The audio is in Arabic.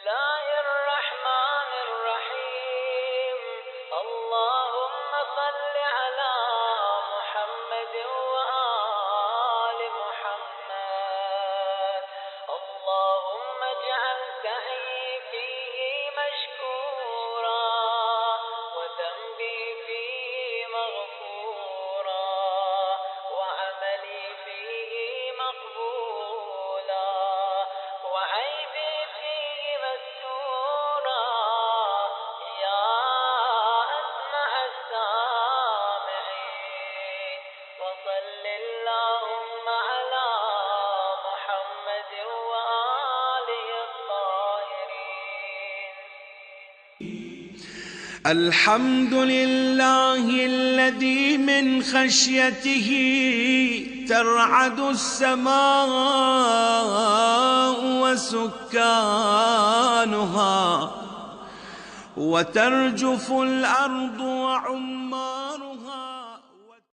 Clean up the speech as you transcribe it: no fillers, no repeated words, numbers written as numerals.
الله الرحمن الرحيم. اللهم صل على محمد وآل محمد. اللهم اجعل سعي فيه مشكورا وذنبي فيه مغفورا وعملي فيه مقبولا وعيبي فيه مستورا يا أسمع السامعين. وصل اللهم على محمد وآله الطاهرين. الحمد لله الذي من خشيته ترعد السماء وسكانها وترجف الأرض وعمارها.